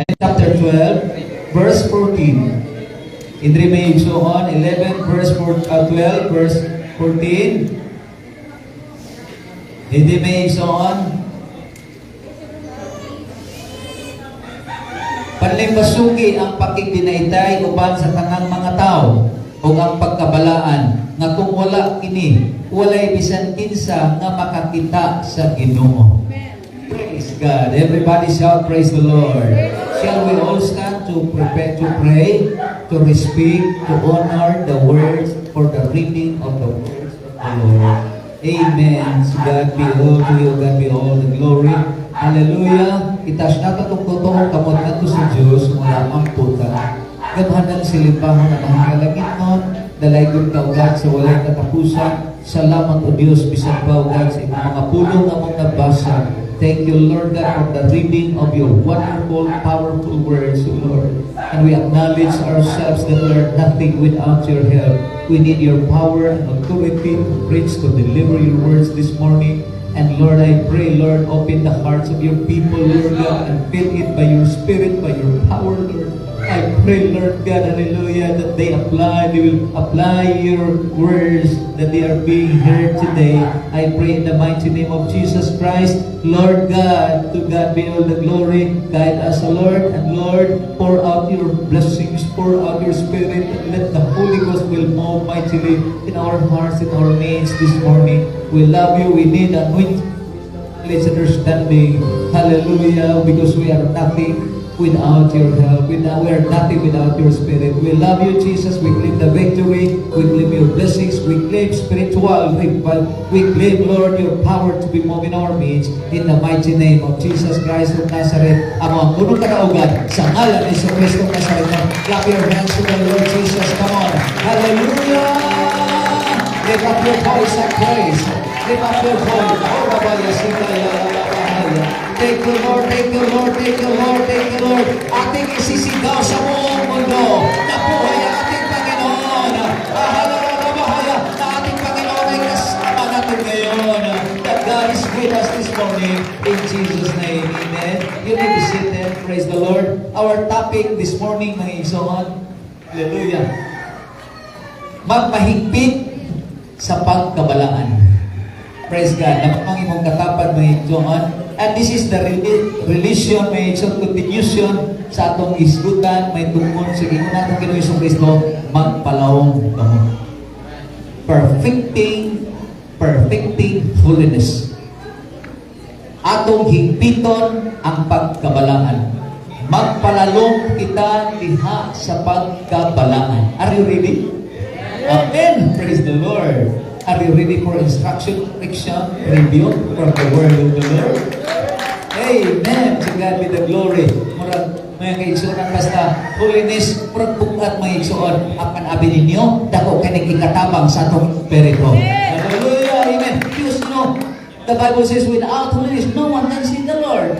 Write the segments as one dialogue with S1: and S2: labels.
S1: Chapter 12, verse 14. Indri may igsoon, 11, verse 12, verse 14. Hindi may igsoon. Panlimbasugi ang pakigdinaitay uban sa tanang mga tao o ang pagkabalaan nga kung wala kini, walay bisan kinsa nga makakita sa Ginoo. Praise God. Everybody shout, praise the Lord. Shall we all stand to prepare to pray, to speak, to honor the words for the reading of the words of the Lord. Amen. To God be all, to you God be all the glory. Hallelujah. Itas na itong totoo kamot na ito sa Diyos mula ang puta. Gamhanan silimbahon na mahikalagit mo, dalaygon ka ugat sa walay katapusan. Salamat o Diyos, bisan pa ugat sa mga pulong na mong nabasa. Thank you, Lord God, for the reading of your wonderful, powerful words, O Lord. And we acknowledge ourselves that we are nothing without your help. We need your power and authority to preach, to deliver your words this morning. And Lord, I pray, Lord, open the hearts of your people, Lord God, and fill it by your Spirit, by your power, Lord. I pray, Lord God, hallelujah, that they will apply your words that they are being heard today. I pray in the mighty name of Jesus Christ, Lord God, to God be all the glory. Guide us, Lord, and Lord, pour out your blessings, pour out your Spirit, and let the Holy Ghost will move mightily in our hearts, in our midst this morning. We love you. We need anointing, knowledge, understanding. Hallelujah, because we are nothing without your help. We are nothing without your Spirit. We love you, Jesus. We claim the victory. We claim your blessings. We claim spiritual revival. We claim, Lord, your power to be moved in our midst. In the mighty name of Jesus Christ of Nazareth. Ang punong kanaugan sa ngalan ni Jesus Christ of Nazareth. Clap your hands to the Lord Jesus. Come on. Hallelujah! Lift up your voice and praise. Lift up your voice. Thank you, Lord, thank you, Lord, thank you, Lord, thank you, Lord. Ating isisigaw sa buong mundo na buhay ang ating Panginoon. Bahaya na ating Panginoon ay kasama natin ngayon. That God is with us this morning. In Jesus' name, amen. You need to sit there. Praise the Lord. Our topic this morning, mga igsoon, hallelujah, magmahigpit sa pagkabalaan. Praise God. Napamang imong katapan, mga igsoon. And this is the relation, may continuation sa atong isgutan, may tungkol sa ginoo natong Ginoong Hesus Kristo, magpalawong kamo. Perfecting holiness. Atong higpiton ang pagkabalaan. Magpalalong kita diha sa pagkabalaan. Are you ready? Amen. Praise the Lord. Are you ready for instruction, correction, review from the word of the Lord? Amen. To God be the glory. Murag mga kaigsoon, basta holiness, murag bukat mga igsoon, apan abi ninyo, dako kaning ikatabang sa atong perito. Hallelujah. Amen. Because the Bible says, without holiness, no one can see the Lord.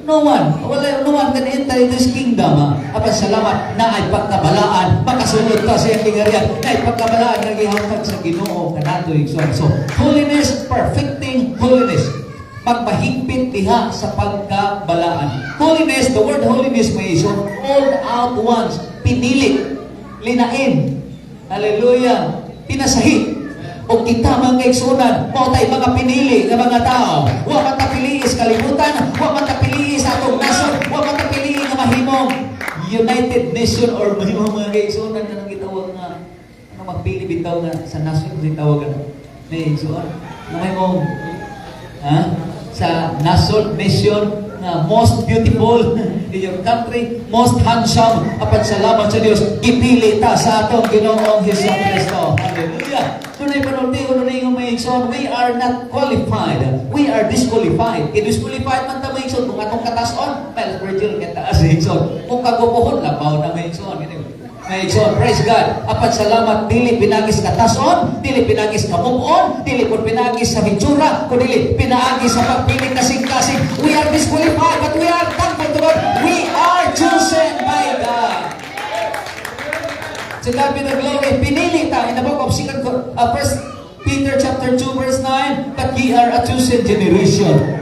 S1: No one can enter in this kingdom. Apan salamat na ay pagkabalaan, makasunod ka sa iyang kingarian, na ay pagkabalaan na gihangtag sa Ginoo kanato igsoon. So, holiness, perfecting holiness. Magpahigpit diha sa pagkabalaan. Holiness, the word holiness may iso, called out once, pinili, linain. Hallelujah. Pinasahi. O kita mga kaigsunan, mo tayo mga pinili ng mga tao. Huwag matapili sa kalibutan, huwag matapili sa atong nason, huwag matapili na mahimong United Nation or mahimong mga kaigsunan na nang gitawag na magpili bitaw na sa nason gitawag na kaigsunan. Mahimong sa nason, nation na most beautiful in your country, most handsome, apat salamat sa Diyos, ipili ta sa atong Ginoong Hesus Kristo. Hallelujah! Tunay panulti, tunay yung may igsoon, we are not qualified. We are disqualified. I-disqualified man ta may igsoon, kung atong katason, well, Virgil, kataas may igsoon. Kung kagupuhon, labaw na may igsoon. May igsoon, praise God. Apat salamat, dili pinagis katason, dili pinagis kamumon, dili po pinagis sa hitsura, kung dili pinagis sa pagpili kasing-kasing. We are disqualified, but we are thankful to God. We are chosen by God. To God be the glory. Pinili ta in the book of 1 Peter chapter 2 verse 9, but ye are a chosen generation.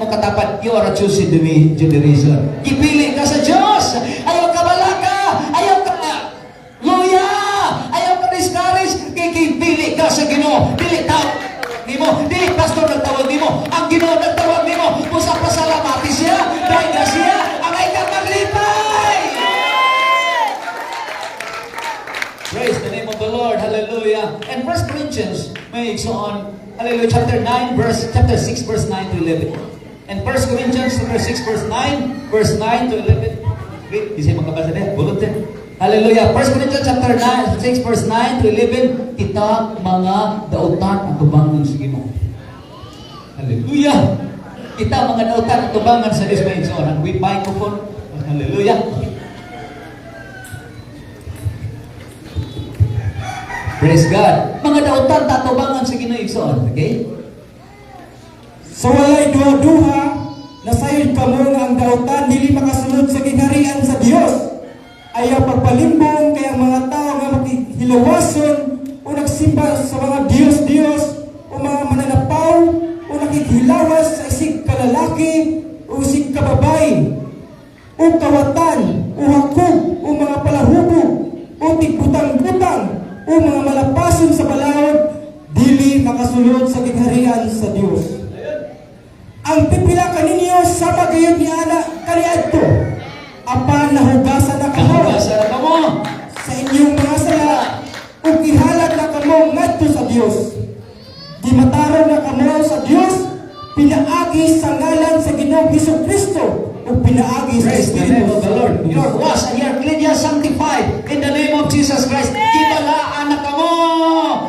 S1: Katapat, you are a chosen generation. Gipili ka sa Hallelujah. And 1 Corinthians, may igsoon, hallelujah, chapter 6, verse 9 to 11. And 1 Corinthians, chapter 6, verse 9 to 11. Wait, di siya makabasa din. Bulot din. Hallelujah. 1 Corinthians, chapter 6, verse 9 to 11. Kita mga dautan at tubangan sa Ginoo. Hallelujah. Kita mga dautan at tubangan sa Diyos, may igsoon. With microphone. Hallelujah. Praise God. Mga dautan tatubangan sa Ginoo igsoon, okay?
S2: So walay duha-duha na sayod kamo nga ang dautan dili makasunod sa gingharian sa Dios. Ayaw pagpalimbong kay ang mga tao nga makihilawason o nagsimba sa mga Dios o mga mananapaw o nakikihilawas sa isig kalalaki o isig kababae o kawatan o hakog o mga palahubog o tigbutang-butang o mga malapason sa balaod, dili makasulod sa gingharian sa Dios. Ang pipila kaninyo sa pagayod ni Ana kaniadto, apan nahugasan na kamo
S1: Kahugasan na kamo
S2: sa inyong mga sala o gihalad na kamo ngadto sa Dios. Gimatarong na kamo sa Dios, pinaagi sa ngalan sa Ginoong Hesukristo o pinaagi sa
S1: Praise the name
S2: Espiritu
S1: of the Lord. You are washed and you are clean, you are sanctified in the name of Jesus Christ. Gibalaan na kamo.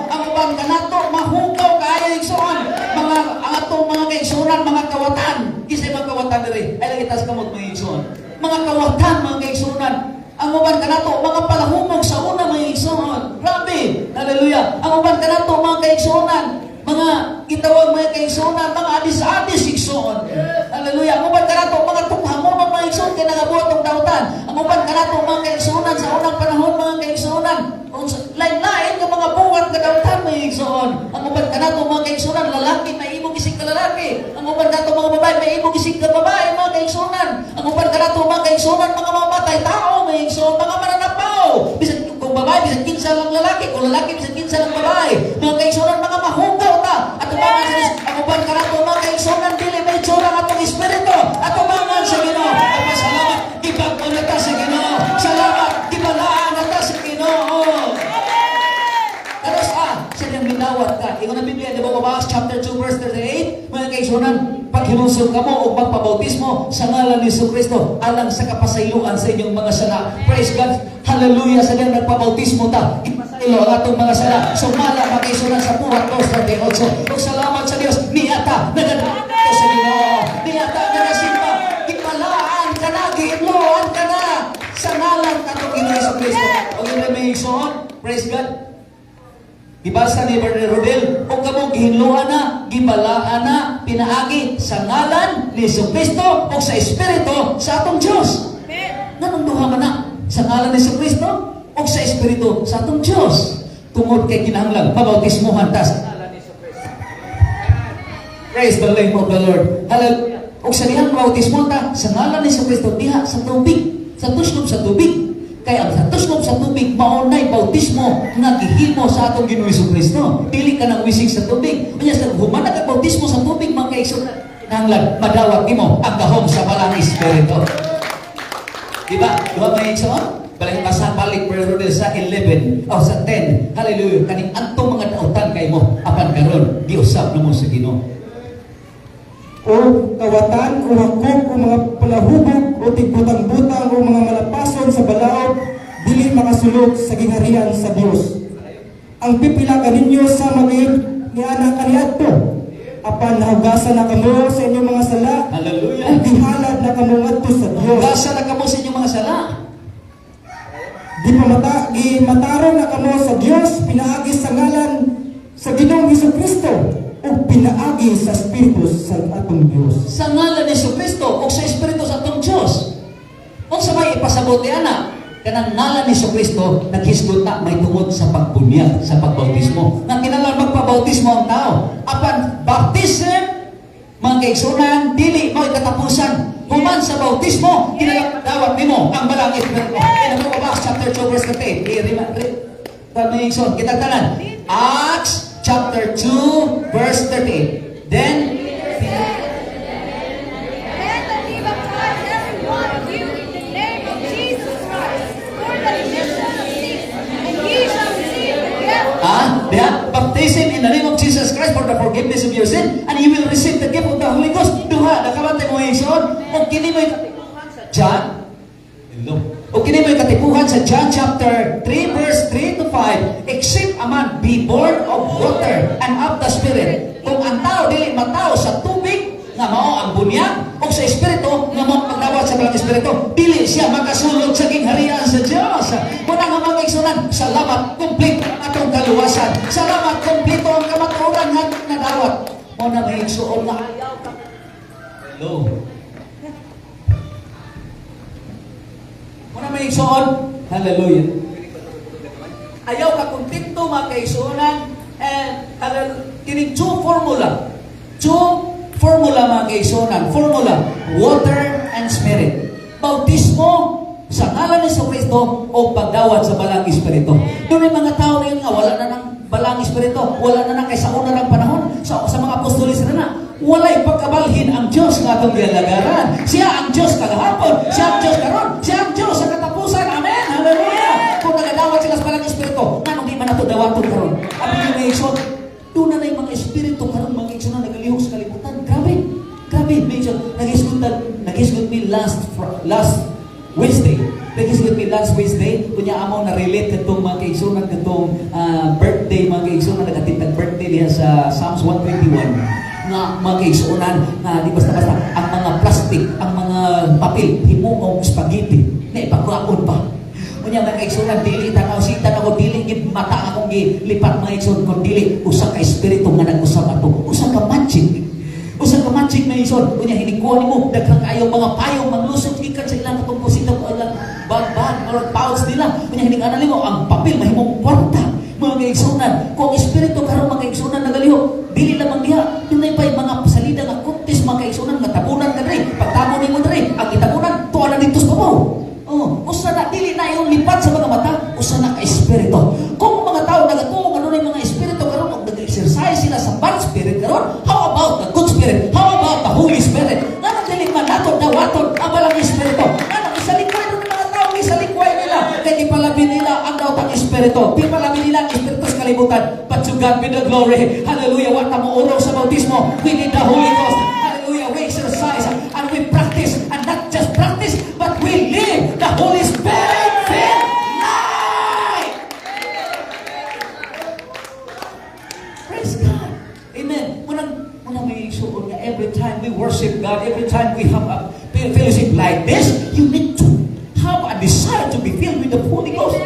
S1: Ang ubang kanato mahugaw kaayo igsoon. Mga ang atong mga kaigsuonan, mga kawatan. Kisay mga kawatan diri. Ay lagi tas kamot mga igsoon. Mga kawatan, mga kaigsuonan. Ang uban kanato mga palahumog sa una mga igsoon. Grabe. Hallelujah. Ang uban kanato mga kaigsuonan, mga gitawag mga kaigsuonan, mga adis-adis igsoon. Hallelujah. Ang uban kanato mga tunghamon mga igsoon kay nagabuhat og dautan. Ang uban kanato mga kaigsuonan sa unang panahon mga kaigsuonan. Lain-lain nga mga buwan kadautan mga igsoon. Ang uban kanato mga kaigsuonan lalaki may imong isig ka lalaki. Ang uban kanato mga babae may imong isig ka babae mga kaigsuonan. Ang uban kanato mga kaigsuonan mga mamatay tao mga igsoon, mga mananapaw. Bisan kung babae bisan kinsa lang lalaki, kung lalaki bisan kinsa lang babae. Mga kaigsuonan mga mahugaw ta. At tubangan sa Diyos, ang uban kanato mga kaigsuonan dili may tsura atong espiritu. At tubangan sa Ginoo. At pasalamat gibag-o na ta sa Ginoo. Salamat gibalaan na ta sa Ginoo. Karos sa niyang minawat ka. Ikaw na Biblia, di ba mabahas chapter 2 verse 38? Mga kaigsuonan, paghilusog ka mo o magpabautismo sa ngalan ni Jesucristo alang sa kapasayloan sa inyong mga sala. Praise God. Hallelujah. Sa niyang nagpabautismo ta. Ipasaylo ang atong mga sala. Sumala mga kaigsuonan sa buhat 2:38. Kung salamat sa Dios, niyata, nagadito sa Ginoo. Niyata, nagasimba. Ipalaan ka na, giinloan ka na. Sa ngalan katong Ginoo Jesucristo. O yun na may igsoon. Praise God. Gibasa ni Brother Rodel, o kamo gihinluan na, gibalaan na, pinaagi sa ngalan ni Jesucristo o sa Espiritu sa atong Diyos. Nanong duha man na? Sa ngalan ni Jesucristo o sa Espiritu sa atong Diyos. Tungod kay kinahanglan, mabautismohan ta sa ngalan ni Jesucristo. Praise the name of the Lord. Hallelujah. O sa dihang mabautismohan ta sa ngalan ni Jesucristo, diha sa tubig, sa tuslob sa tubig. Kaya ang sa tuslob sa tubig, maunay bautismo nga gihimo sa atong Ginoong Jesucristo. Dili ka nang wisig sa tubig. Unya sa humana ka bautismo sa tubig, mga kaigsuonan, nanglan madawat nimo ang gahom sa balang Espiritu. Diba? Diba mga kaigsuonan? Balik basa balik pero sa 11 o sa 10. Hallelujah. Kaning antong mga dautan kay mo apan karon giusab namo sa Ginoo.
S2: O kawatan o hakog o mga palahubog o tigbutang-butang o mga malapason sa balaod, dili makasulod sa gingharian sa Dios. Ang pipila kaninyo sa magayod ni Ana kaniadto, apan nahugasan na kamo sa inyong mga sala.
S1: Hallelujah.
S2: O gihalad na kamo ngadto sa Dios.
S1: Hugasan na kamo sa inyong mga sala.
S2: Gimatarong na kamo sa Dios, pinaagi sa ngalan sa Ginoong Hesukristo o pinaagi sa Espiritu sa atong Dios.
S1: Sa ngalan ni Jesucristo o sa Espiritu sa atong Diyos. Kung sa may ipasabot ni Ana, kanang ngalan ni Jesucristo, naghisgot na may tungod sa pagbunyag, sa pagbautismo. Nga kinahanglan magpabautismo ang tao. Apan, baptism, mga kaigsuonan, dili mo katapusan. Human sa bautismo, kinahanglan dawat nimo ang balangit. Kaya nababas chapter 2 verse 38. Kita tanan. Acts chapter 2, verse 38. Then
S3: be baptized every one of you in the name of Jesus Christ for the remission of sins, and ye shall receive the gift.
S1: Holy Ghost. Duha, nakabantay mo igsoon. O kini mo'y katipuhan sa John. Hello. O kini mo'y katipuhan sa John chapter 3 verse 3 to 5. Except a man be born of water and of the Spirit. Kung ang tao dili matao sa tubig, nga mao ang bunyag, o sa Espiritu, nga mao magdawat sa balang Espiritu, dili siya makasulod sa gingharian sa Diyos. Muna nga mga igsunan, salamat, kumplito ang atong kaluwasan. Salamat, kumplito ang kamaturan nga nadawat. Muna may igsuon nga ayaw ka. Hello. Muna may igsuon, hallelujah. Ayaw ka kumplito mga kaigsunan, and kining two formula mga kaigsunan. Formula, water and spirit. Bautismo sa ngalan ni Kristo o pagdawat sa balang Espiritu. Doon may mga tao ngayon nga wala na ng balang Espiritu, wala na kaysa una ng panahon sa mga apostolis na walay pagkabalhin ang Diyos nga itong dialagaran. Siya ang Diyos kagahapon, siya ang Diyos karon, siya ang Diyos sa katapusan. Amen. Hallelujah. Kung nagadawat sila sa balang Espiritu, nanong di man nato dawaton karon. Abi yung may isot, doon na yung mga Espiritu karon mga isot na nagalihok sa kalibutan. Grabe, may isot. Nag-isgot me last Wednesday. Nag-isgot me last Wednesday. Kunya amo na-relate katong mga kaigsunan katong birthday, mga kaigsunan nagatitag birthday diha sa Psalms 121. Nga mga kaigsunan na di basta-basta ang mga plastic, ang mga papel, himuong spaghetti, na ipagkuakon pa. Kunya mga kaigsunan, dili tanaw ako, dili gid mata akong gilipat mga kaigsunan, kung dili usa ka espiritu nga nag-usab ato, usa ka magic. Usa ka magic na ison, kunya hinikuha nimo daghang kayo mga payong manglusot gikan sa ilang katong posita ko ilang bag or pouch nila. Kunya hining-ana nimo ang papel mahimong kwarta. Mga kaigsunan, kung espiritu karon mga kaigsunan nagaliho, dili lamang diha, dunay pa mga salida nga kuntis mga kaigsunan nga tabunan ka diri. Pagtabo nimo diri, ang itabunan tuwa na dito sa babaw. Usa na dili na yung lipat sa mga mata, usa na ka espiritu. Kung mga tao nagatuo ano na mga espiritu karon og nag-exercise sila sa bad spirit karon, how about the good spirit? How about the Holy Spirit? Nga dili man nato dawaton ang balang espiritu. Nga isalikway ng mga tao, isalikway nila. Kaya ipalabi nila ang dawatang espiritu. Ipalabi nila ang espiritu sa kalibutan. But to God be the glory. Hallelujah. Wa ta mo uraw sa bautismo. We need the Holy Ghost. Hallelujah. We exercise and we practice, and not just practice, but we live the Holy Spirit-filled life. Praise God. Amen. Munang may isuon nga every time we worship God, every time we have a fellowship like this, you need to have a desire to be filled with the Holy Ghost.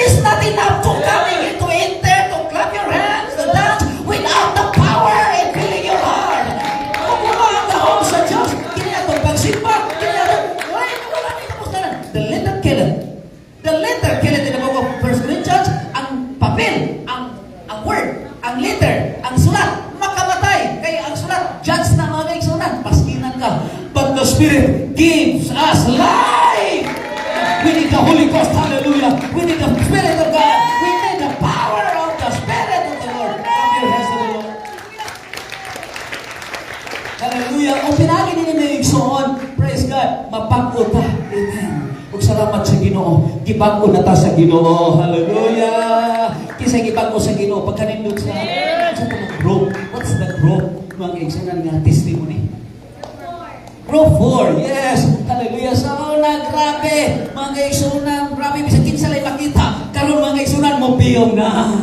S1: It's not enough to coming into enter, to clap your hands, to dance, without the power in filling your heart. Kung wala ang kahong sa Diyos, kinatong pagsimba, wala nito po sana. The letter killet in the book of 1 Corinthians, ang papel, ang word, ang letter, ang sulat, makamatay. Kaya ang sulat, judge na mga kaigsunan, paskinan ka. But the Spirit gives us life. We need the Holy Ghost, hallelujah. We need the Spirit of God. We need the power of the Spirit of the Lord. Come here, hands to the Lord. Hallelujah. O pinagi din may igsoon, praise God, mapag-o ta. Amen. Ug salamat sa Ginoo. Gibag-o na ta sa Ginoo. Hallelujah. Kisa gibag-o sa Ginoo pagkanindot sa group. What's the group? Mga igsoon nga testimony. Group 4, yes. Hallelujah. So, grabe. Mga kaigsunan, grabe. Bisag kinsa lay makita. Karon mga kaigsunan, mo piyong na.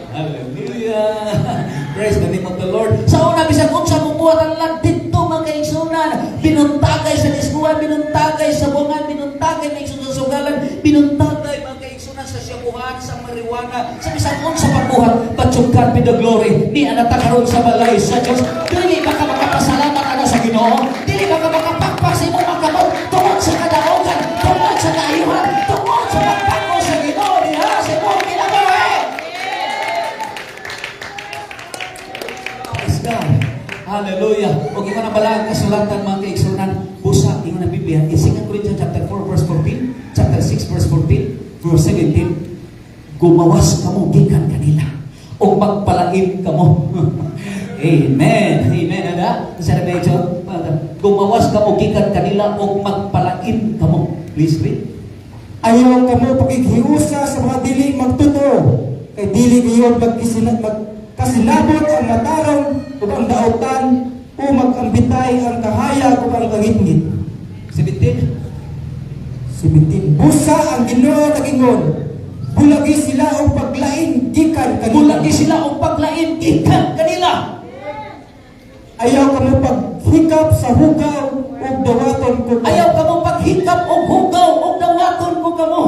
S1: Hallelujah. Praise the name of the Lord. Sa una, bisag unsa mong buhat ang lang dito mga kaigsunan. Binuntagay sa diskuhan, binuntagay sa bungan, binuntagay na igsunan sa sugalan, binuntagay mga kaigsunan sa siyabuhan, sa mariwana, sa bisag unsa pagbuhat. But to God be the glory. Ni anata karon sa balay sa Diyos. Dili baka makapasalamat ana sa Ginoo. Dili baka makapagpas imo makabot tungod sa kadaugan, tungod sa kaayuhan, tungod sa pagpako sa Ginoo diha sa imong kinabuhi. Praise God. Hallelujah. O imo na bala ang kasulatan mga kaigsunan, busa imo na Biblia. In 2 Corinthians chapter 4 verse 14, chapter 6 verse 14, verse 17, gumawas kamo gikan kanila o magpalaim kamo. Amen. Amen. Ada? Sa medyo gumawas kamo gikan kanila o magpalaim kamo. Please read.
S2: Ayaw kamo pagighiusa sa mga dili magtuto. Kay dili giyon magkisinan kasinabot ang matarong ug ang daotan o magambitay ang kahayag ug ang kangitngit.
S1: 17.
S2: 17. Busa ang Ginoo nagingon, bulagi sila og paglain gikan kanila.
S1: Bulagi sila o paglain ikan kanila.
S2: Ayaw kamo paghikap sa hugaw ug dawaton ko.
S1: Ayaw ka mo paghikap o hugaw o dawaton ko ka mo.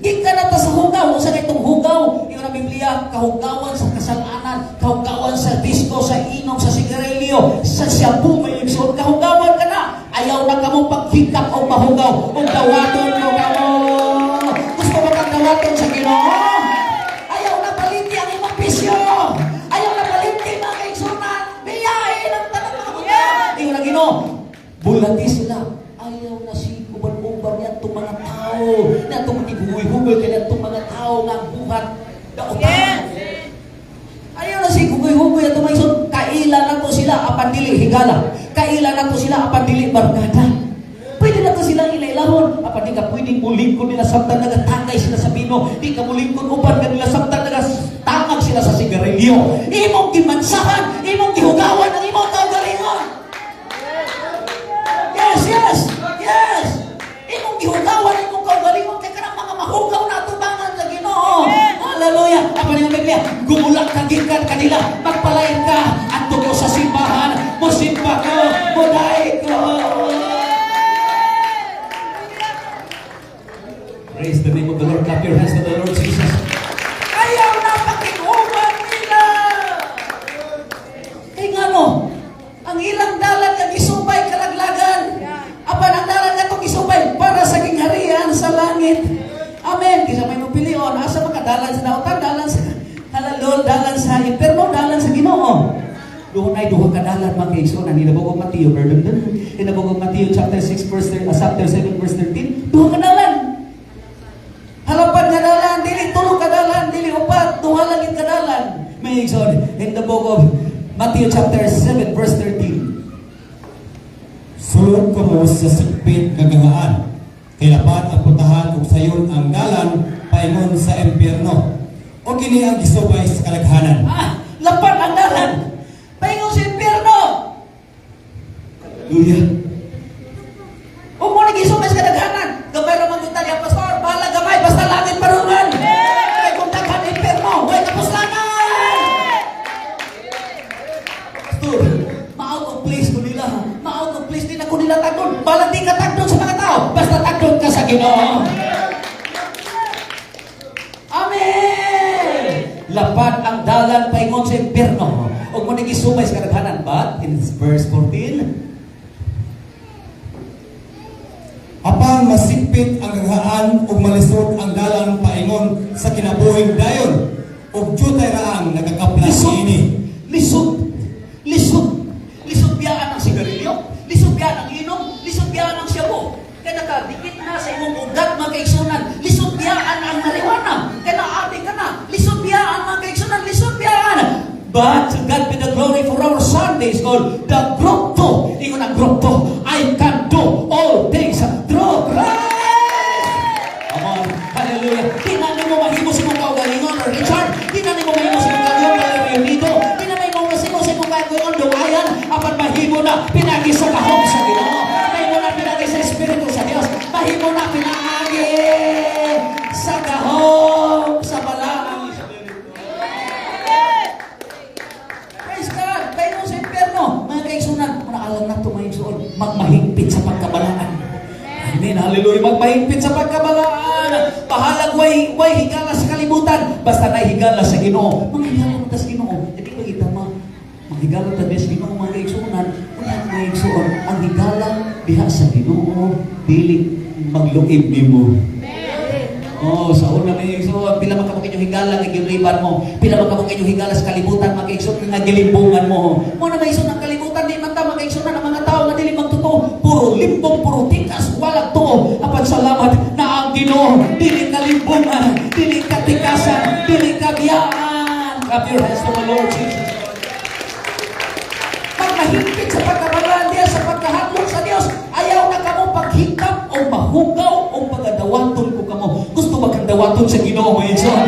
S1: Gikan na ta sa hugaw. Sa itong hugaw, yung na Biblia, kahugawan sa kasalanan, kahugawan sa disco, sa inom, sa sigarilyo, sa shabu, may igsoon, kahugawan ka na. Ayaw na ka mo paghikap o mahugaw o dawaton ko ka mo. Gusto mo kang dawaton sa Ginoo? Ayaw na palinti ang imong bisyo. Ayaw na palinti mga igsunan. Biyahin ang tanang mga hugaw. Iyo na Ginoo. Bulati sila. Ayaw na si uban-uban niya itong mga tao. Na itong ibuhuy-hugoy kaya itong mga tao nga buhat. Daotan. Ayaw na si hugoy-hugoy at mga isot. Kaila na to sila apan dili higala. Kaila na to sila apan dili barkada. Pwede na to silang ilailahon. Apan di ka pwedeng mulingkod nila samtang nagatangay sila sa pino. Di ka mulingkod upan ka nila samtang nagatangag sila sa sigarilyo. Imong gimansahan, imong gihugawan ang imong kaugalingon. Yes, yes, yes. Imong gihugawan ang imong kaugalingon kay kanang mga mahugaw na tubangan sa Ginoo. Hallelujah. Apa ni ang Biblia? Gumulak ka gikan kanila, magpalain ka at tuko sa simbahan. Musimba ko, muday ko. Praise the name of the Lord. Clap your hands to the Lord Jesus. Ayaw na pakikuman nila. Kaya nga no, ang ilang dalan nga gisubay kalaglagan. Apan ang dalan nga itong gisubay para sa kingharian sa langit. Amen. Kisa may mapilion. Asa makadalan sa nautan, dalan sa halalol, dalan sa impierno, dalan sa Ginoo. Doon ay duha ka dalan mga kaigsunan. Hinabog ang Mateo, hinabog ang Mateo chapter 6 verse 13, chapter 7 verse 13. Duha ka dalan. Halapan ka dalan, dili tulog ka dalan, dili upat, duha langit ka dalan. May igsoon in the book of Matthew chapter 7 verse 13.
S2: Sulod ko mo sa sikpit kagahaan. Kay lapat ang putahan ug sayon ang dalan paingon sa impierno. O kini ang gisubay sa kalaghanan.
S1: Lapat ang dalan. Paingon sa impierno. Hallelujah. Huwag mo nag-isumay sa kadaghanan. Gamay naman yung tali ang pastor. Bahala gamay. Basta langit parungan. Kaya kung daghan impierno, huwag kapuslangan. Pastor, ma-out of place ko nila. Ma-out of place din ako nila tagdon. Bahala di ka tagdon sa mga tao. Basta tagdon ka sa Ginoo. Amen! Lapad ang dalan paingon sa impierno. Huwag mo nag-isumay sa kadaghanan. But in verse 14,
S2: Apang masipit ang gaghaan ug malisod ang dalan paingon sa kinabuhing dayon ug jutay raang nagakaplas
S1: lisod,
S2: ini.
S1: lisod, lisod, lisod biyaan ang sigarilyo, lisod biyaan ang inom, lisod biyaan ang shabu. Kaya nakadikit na sa imong ugat mga kaigsunan, lisod biyaan ang marijuana. Kaya naati ka na, lisod biyaan mga kaigsunan, lisod biyaan. But to God be the glory for our Sundays called the group 2. Ingon ang group 2, I can do all things through Christ. Come on, hallelujah. Di na mo mahimo sa mga kaugalingon or Richard. Di na mo mahimo sa mga kaugalingon or Leonido. Di na mahimo sa mga kaugalingon Duayan. Apan mahimo na pinagi sa kahog sa Ginoo. Mahimo na pinagi sa Espiritu sa Dios. Mahimo na pinagi sa kahog sa balaang. Praise God. Kayo sa impierno. Mga kaigsunan, alam na ito mga igsuon, magmahigpit sa pagkabalaan. Amen. Hallelujah. Magmahigpit sa pagkabalaan. Bahalag way higala sa kalibutan. Basta na higala sa Ginoo. Mga higala mo sa Ginoo. Hindi ko kita maghigala ta sa Ginoo mga kaigsunan. Unya mga igsuon, ang higala diha sa Ginoo dili magluib nimo. Oh, sa una may igsuon, pila man kamo kinyo higala nga giliban mo. Pila man kamo kinyo higala sa kalibutan mga igsuon nga gilimbungan mo. Mo na may igsuon ang kalibutan di man ta mga igsuon ang mga tao nga dili magtuto. Puro limbong, puro tikas, walang tuo. Apan salamat na ang Ginoo dili kalimbungan, dili katikasan, dili kabiyaan. Clap your hands to the Lord Jesus. Magmahigpit sa pagkabalaan diya sa pagkahadlok sa Dios. Ayaw na kamo paghikap o mahugaw o pagadawaton ko kamo. Gusto ba kang dawaton sa Ginoo mga igsoon?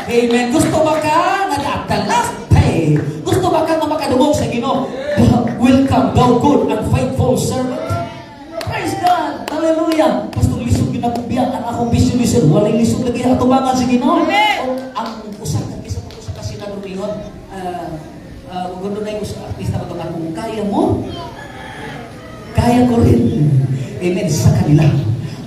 S1: Amen. Gusto ba ka nga at the last day buhi. Gusto ba kang makadungog sa Ginoo? Welcome, thou good and faithful servant. Praise God! Hallelujah! Pastor, lisod ginagbiyan ang akong bisyo-lisod. Walang lisod lagi atubangan sa Ginoo.
S3: Amen.
S1: O, ang usak ka sa kasi nalumingon, gundo na yung artista ko naman, kung kaya mo, kaya ko rin. Amen. Sa kanila.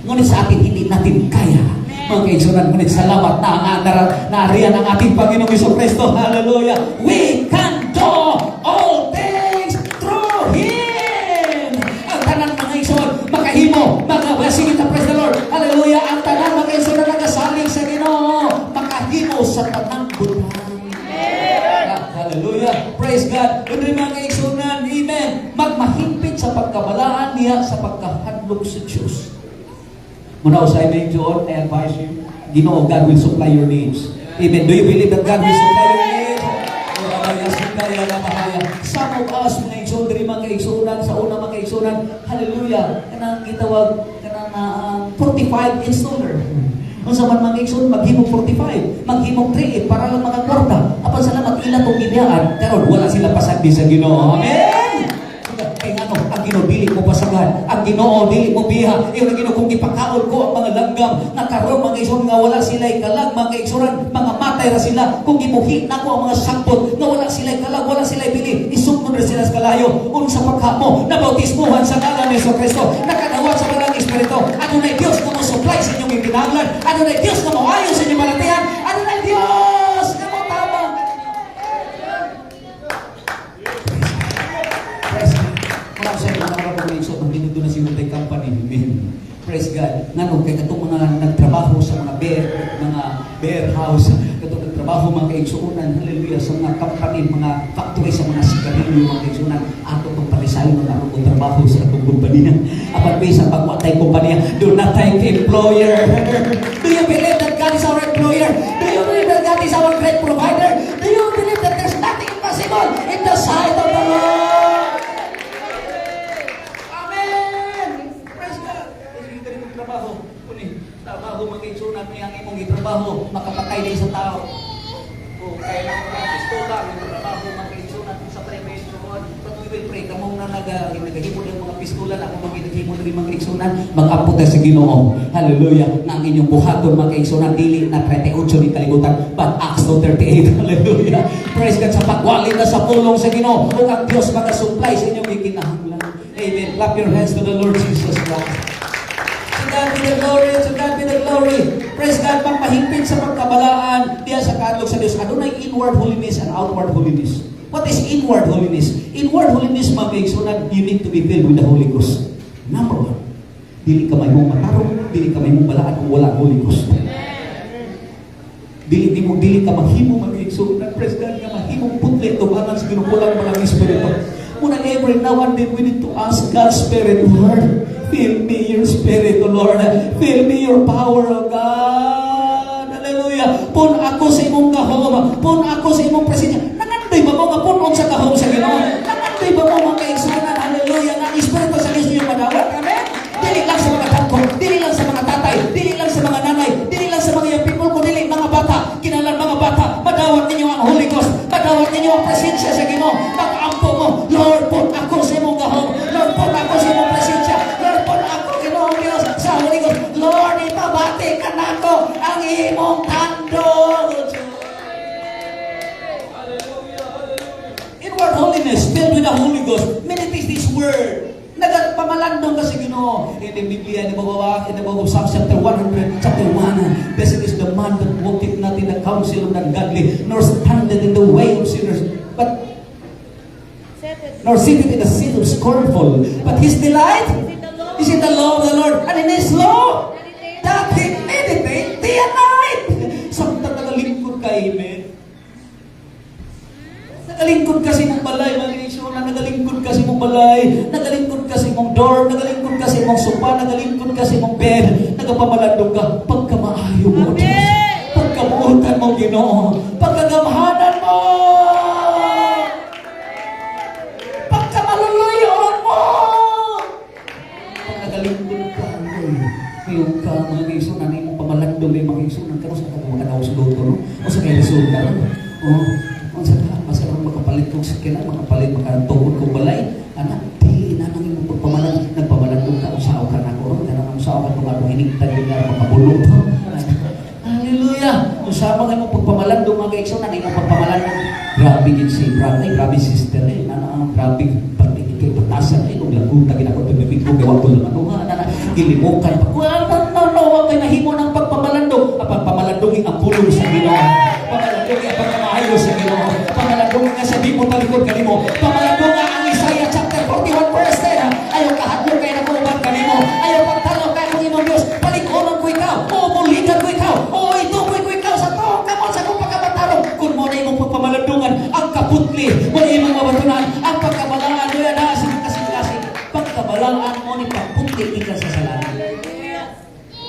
S1: Ngunit sa atin, hindi natin kaya. Mga kaigsunan, ngunit salamat na naariyan ang ating Panginoong Jesucristo. Hallelujah! We can do all things through Him! Ang tanan mga igsoon, makahimo, sige ta, praise the Lord. Hallelujah! Ang tanan mga igsoon na nagasaling sa Ginoo, makahimo sa tanang butang. Hallelujah! Praise God! Kundi mga kaigsunan, amen! Magmahimpit sa pagkabalaan niya sa pagkahadlok sa Diyos. Muna usay may John, I advise you, Ginoo, God will supply your needs. Amen. Do you believe that God will supply your needs? Some of us, mga igsoon, diri mga kaigsunan, sa una mga kaigsunan, hallelujah, kanang gitawag, kanang 45 installer. Kung sa man mga igsoon, maghimong 45, maghimong 38, para lang mga kwarta. Apan salamat, ila itong gibiyaan, karon wala sila pasagdi sa Ginoo. Amen! Kaya ano, ang Ginoo dili mo pasagad, ang Ginoo dili mo biha. Iyon ang Ginoo kung ipakaon ko ang mga langgam na karon mga igsoon nga wala sila'y kalag, mga igsoon, mga matay ra sila. Kung imuhi na ko ang mga saktot nga wala sila'y kalag, wala sila'y bili, isugod na sila sa kalayo. Unsa pagkamo, nabautismuhan sa ngalan ni Jesucristo, nakadawat sa Banal Espiritu. Ano na Dios na mo supply sa inyong ginaglan? Ano na Dios na mo ayon sa inyong malatihan? Ano na Dios na mo tabang? Sa mga kapag-iisot, ang dinudo na si Multi Company. Amen. Praise God. Nga nung kaya itong mga nagtrabaho sa mga bear house, itong nagtrabaho mga kaigsuunan, hallelujah, sa mga company, mga factory, sa mga sigarilyo, mga kaigsuunan, ato itong parisayo na naroon kong trabaho sa itong kumpanya. Apat ba sa pagwatay kumpanya, do not take employer. Do you believe that God is our employer? Do you believe that God is our great provider? Do you believe that there's nothing impossible in the sight of the Lord? Trabaho mag-igsunan mo yung imong itrabaho, makapatay din sa tao. O kaya lang mga pistola, yung trabaho mag-igsunan sa prevention. But we will pray, kamong na nagahimo ng mga pistola na kung mag-igsunan rin mga igsunan, mag-aputa sa Ginoo. Hallelujah. Na ang inyong buhaton mga igsunan, dili na 38 ni kalibutan, but Acts 38. Hallelujah. Praise God sa pagwali na sa pulong sa Ginoo. Kung ang Diyos mag-supply sa inyong ikinahanglan. Amen. Clap your hands to the Lord Jesus Christ. God be the glory, to God be the glory. Praise God, magpahimpit sa pagkabalaan diya sa kadlok sa Diyos. Ano na inward holiness and outward holiness? What is inward holiness? Inward holiness, mga kaigsunan, you need to be filled with the Holy Ghost. Number one, dili ka may mong matarong, dili ka may mong balaan kung wala Holy Ghost. Dili ka mahimo, mga kaigsunan. Praise God, ka mahimong putlit, tubangan sa ginukulang mga Espiritu. Muna every now and then, we need to ask God's Spirit, Lord, fill me your Spirit, O Lord. Fill me your power, O God. Hallelujah. Pun ako sa imong kahom. Pun ako sa imong presensya. Nangandoy ba mo nga punon sa kahom sa Ginoo? Nangandoy ba mo mga kaigsunan? Hallelujah. Nga Espiritu sa Diyos yung madawat. Amen? Dili lang sa mga tangko. Dili lang sa mga tatay. Dili lang sa mga nanay. Dili lang sa mga young people. Kundi mga bata. Kinalang mga bata. Madawat ninyo ang Holy Ghost. Madawat ninyo ang presensya sa Ginoo. Mag-ampo mo. Lord, pun ako sa imong kahom. Lord, pun ako sa imong presensya. Lord, pun ako Ginoo Diyos sa Holy Ghost. Lord, ipabati ka nako ang imong tandog. Inward holiness, filled with the Holy Ghost. Meditate this word. Nagpamalandong kasi Ginoo. In the Biblia, in the book of Psalms chapter 100, chapter 1, blessed is the man that walketh not in the counsel of the ungodly, nor standeth in the way of sinners, but nor sitteth in the seat of scornful. But his delight is in the law of the Lord, and in his law that he meditate day and night. Samtang nagalingkod ka, amen. Nagalingkod kasi mong balay, nagalingkod kasi mong balay, nagalingkod kasi mong door, nagalingkod kasi mong sopa, nagalingkod kasi mong bed, nagapamalandong ka, pagkamaayo mo, Diyos, pagkamuutan mo, Ginoo, pagkagamhanan mo, pagkamaluluyon mo, pag nagalingkod ka, ngayon ka, mga kaigsunan, mong pamalandong na yung mga kaigsunan, karoon sa mga daw sa doktor, o sa kaya resulta, o sa masarang itong sakinan, makapalit, makatuon kong balay. Anak, di na nang imong pagpamalan, nagpamalandong ka, usaw ka na ko, ganang usaw ka kung ako hinigtad yun na makabulong pa. Hallelujah! Usama nga mo pagpamalandong mga kaigsoon, na imong pagpamalandong. Grabe din si brother, ay grabe sister, grabe, patigit kayo, patasan, nung lagutan, ginako, tumibig ko, gawa ko lang ano, gilimukan pa. Huwag kayo nahimo ng pagpamalandong. Pagpamalandong ang pulong sa Ginoo. Pamalandong ang pagkamaayos sa Ginoo. Pamalandong nga sa di mo talikod kanimo. Pamalandong nga ang Isaiah chapter 41 verse 10. Ayaw kahadlong kayo na kuuban kanimo. Ayaw pagtalaw kayo ng imong Diyos. Palikonan ko ikaw. O muligan ko ikaw. O itukoy ko ikaw sa to. Kamon sa kong pagkabatarong. Kung mo na imong pagpamalandungan, ang kaputli, mo na imong mabatunan, ang pagkabalaan, mo yan na sa kasing-kasing. Pagkabalaan mo ni pagputli ika sa salanan.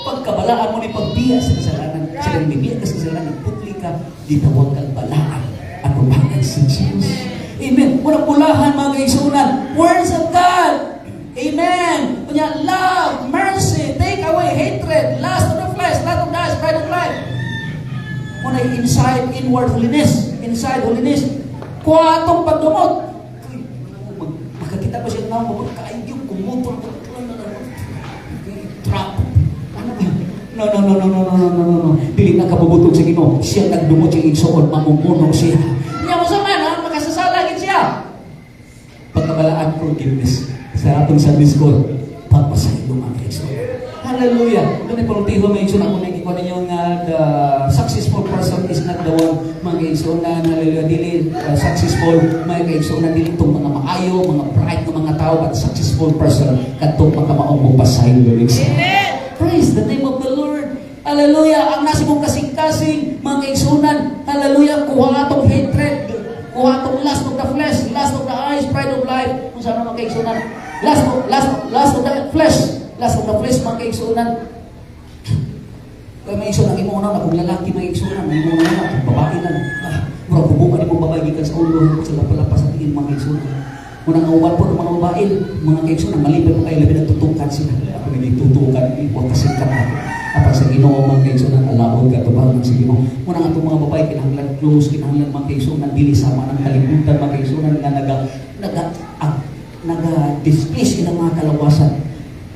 S1: Pagkabalaan mo ni pagbiya sa kasalanan. Sa pagbibiya ka sa kasalanan, putli ka, ditawag kang balaan. Ano ba ang si Jesus? Amen. Mula-mulahan mga kaigsunan. Words of God. Amen. Kunya, love, mercy, take away hatred, lust of the flesh, lust of the eyes, pride of life. Muna inside, inward holiness. Inside holiness. Kuwatong pagdumot. Makakita ko siya na magkakaigyung kumutol. Trap. No. Dili na kabubutog sa Ginoo. Siya nagdumot siya igsoon, mamumuno siya. Niya mo sa man, makasasalagin siya. Pagkabalaan, forgiveness. Sa atong Sunday school, pagpasaylo mga igsoon. Hallelujah. Doon ay palutiho mga igsoon. Ako na ikikuha ninyo nga the successful person is not the one mga igsoon na hallelujah. Dili successful mga igsoon na dili itong mga maayo, mga bright na mga tao, but successful person katong makamaong mo pasaylo igsoon. Praise the name of the Lord. Hallelujah. Ang nasi mong kasing-kasing, mga kaigsunan. Hallelujah. Kuha atong hatred. Kuha atong lust of the flesh, lust of the eyes, pride of life. Kung saan mga kaigsunan. Lust of the flesh. Lust of the flesh, mga kaigsunan. Kaya mga kaigsunan, imo na kung lalaki mga kaigsunan, imo na kung babae na. Murang bubukan mo babae gikan sa ulo. Sila pala sa tingin mga kaigsunan. Unang uwan po ng mga babae, mga kaigsunan, malipay mo kayo, labi na tutukan sila. Ako nagtutukan, huwag kasinkan ako. Apa sa Ginoo mga kaigsunan, alaod ka tubangan sa Ginoo. Muna nga itong mga babae, kinahanglan close, kinahanglan mga kaigsunan, dili sama ng kalibutan mga kaigsunan na naga-display sila mga kalawasan.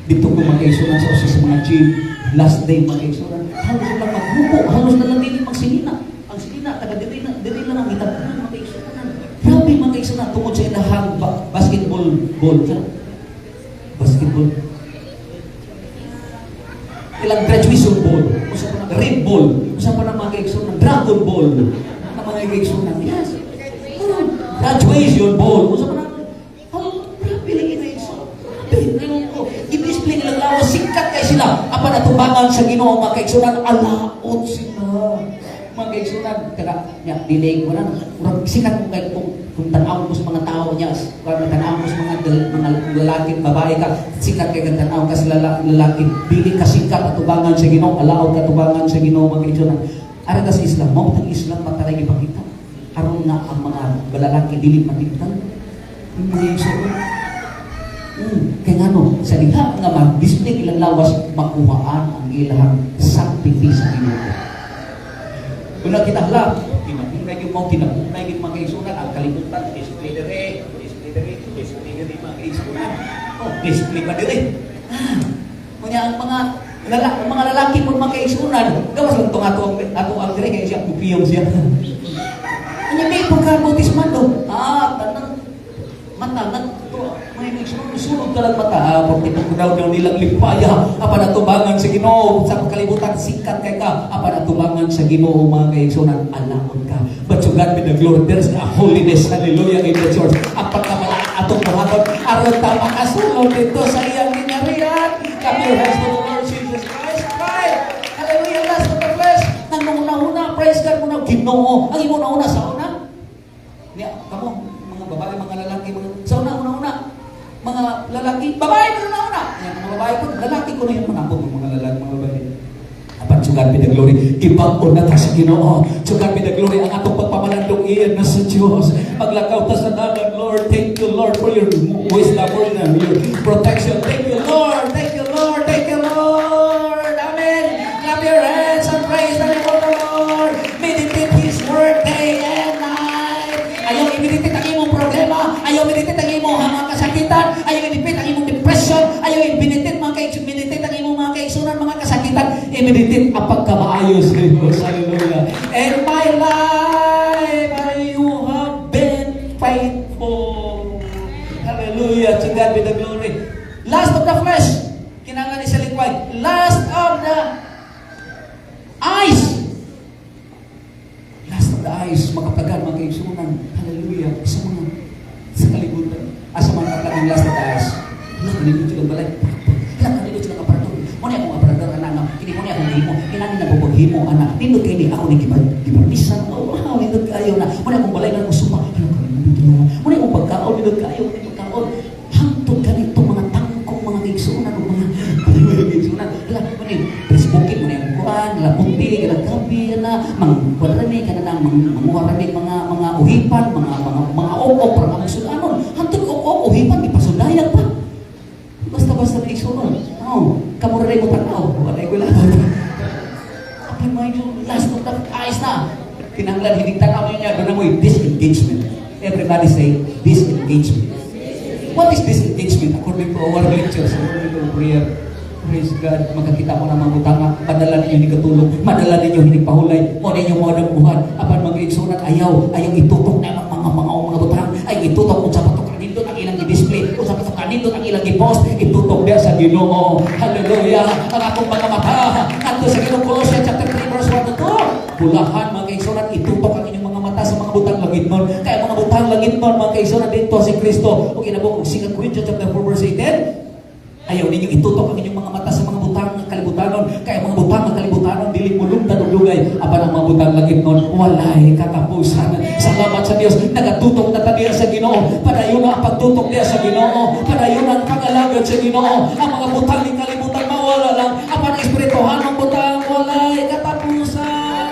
S1: Dito ko mga kaigsunan sa mga gym, last day mga kaigsunan, halos lang magbubo, halos na lang dili magsilina. Ang silina, taga-dili lang ang itapunan mga kaigsunan. Grabe mga kaigsunan, tungod sa ilahang basketball ball. Basketball. Ilang graduation ball, usa pa ng red ball, usa pa ng mga kaigsunan, dragon ball, ng mga kaigsunan. Yes. Graduation ball, usa pa ng pili kaigsunan. I-display nilang lawas, sikat kayo sila. Apa natubangan sa Ginoo mga kaigsunan, alaot sila. Mga kaigsunan, delay ko na, sikat mo kayo kung tanaw mo sa mga tao niya, kung tanaw mo sa mga lalaki, babae ka, sikat kayo kung tanaw ka sa lalaki, bili ka sikat at tubangan sa Ginoo, alaot ka tubangan sa Ginoo mga kaigsunan. Ara ka sa Islam, mo ang Islam mataray ipakita. Aron nga ang mga lalaki dili matigtan. Hindi sa kaya nga no, sa liha nga mag-display ilang lawas, makuhaan ang ilang sakripisyo sa Ginoo. Kung nakita hala, tinapungay yung mga kaigsunan, ang kalimutan, display dire, mga kaigsunan. Display pa dire. Kanya ang mga lalaki mo mga kaigsunan, gawas lang itong ato ang dire, kaya siya, kupiyong siya. Kanya may pagkabutisman do. Tanang mata, may kaigsunan, susunod ka lang mata. Pag tinagdaw nilang lipaya, apa natubangan sa Ginoo, sa kalibutan, sikat kay ka, apa natubangan sa Ginoo mga kaigsunan, alamon ka. But to God be the glory, there's a holiness, hallelujah, in the church. Ang pagkamalaan atong buhaton, aron ta makasulong dito sa iyang ginarihan. Kami hands to the Lord Jesus Christ. Hallelujah, last of the flesh. Nang una-una, praise God muna, Ginoo. Ang una-una sa una. Kamo, mga babae, mga lalaki, sa una-una. Mga lalaki, babae ko na una. Yan, mga babae ko, lalaki ko na yun. Manapot ng mga lalaki, mga babae. Apan, to God be the glory. Ibang na ta sa Ginoo. To God be the glory. Ang atong pagpamalandong iyan na sa Diyos. Paglakaw ta sa dagat, Lord. Thank you, Lord, for your wisdom, for your protection. Thank you, Lord. Thank you, Lord. Thank you, Lord. Amen. Clap your hands and praise the name of the Lord. Meditate His word day and night. Ayaw i-meditate ang imong inyong mga kaigsunan, mga kasakitan, i-meditate ang pagkamaayo sa Diyos. Hallelujah. And my life, you have been faithful. Hallelujah. To God be the glory. Last of the flesh. Kinanglan ni sa likway. Last of the eyes. Last of the eyes. Makatagal, mga kaigsunan. Hallelujah. Isa mga sa kalibutan. Asa man kapag last of the eyes. Wala, kanilot silang balay. Wala, kanilot silang aparador. Muna akong aparador, anak. Hindi mo niya akong himo. Kinangin na bubag-himo, anak. Nindot kayo ni ako ni gibarnisan. Wow, nindot kayo na. Muna akong balay na musuma. Muna akong pagkaon, nindot kayo. Pagkaon. Hangtod ka nito mga tangkong, mga kaigsunan, mga kaigsunan. Wala, muna Facebookin mo na yung kuhan, lapunti, gabi na, mangwarami ka na ng mangwarami, mga uhipan, mga ok-ok, para mga sudanon. Hangtod ok-ok, uhipan, di pa sudayag pa. Basta-basta na igsunan. Kamura rin mo tanaw. Wala ko lang. Apa mo yung last of the eyes na? Kinanglan, hindi tanaw niya. Doon na mo yung disengagement. Everybody say, disengagement. What is disengagement? According to our lectures, according to prayer, praise God, magkakita mo na mga butanga, madala ninyo hindi katulog, madala ninyo hindi pahulay, o ninyo mga nagbuhan, apan mga igsunan, ayaw itutok na mga butang, ay itutok kung sa patok kanindot ang ilang i-display, kung sa patok kanindot ang ilang i-post, itutok niya sa Ginoo. Hallelujah! Ang akong mga mata, ato sa Ginoo Colossians chapter 3 verse 1 to 2, pulahan mga igsunan, itutok ang inyong mga mata sa mga butang langit nun. Kaya mga butang langit nun, mga igsunan, dito si Kristo. O ginabok, 2 Corinthians chapter 4 verse 18, ayaw ninyo itutok ang inyong mga mata sa mga butang ng kalibutanon. Kaya mga butang ng kalibutanon, dili mo lungtan o lugay. Aba ng mga butang langit nun, walay katapusan. Salamat sa Diyos, nagatutok na tayo sa Ginoo. Padayon na ang pagtutok niya sa Ginoo. Padayon na ang pag-alagad sa Ginoo. Ang mga butang ng kalibutan, mawala lang. Aba ng espirituhan ng butang, walay katapusan.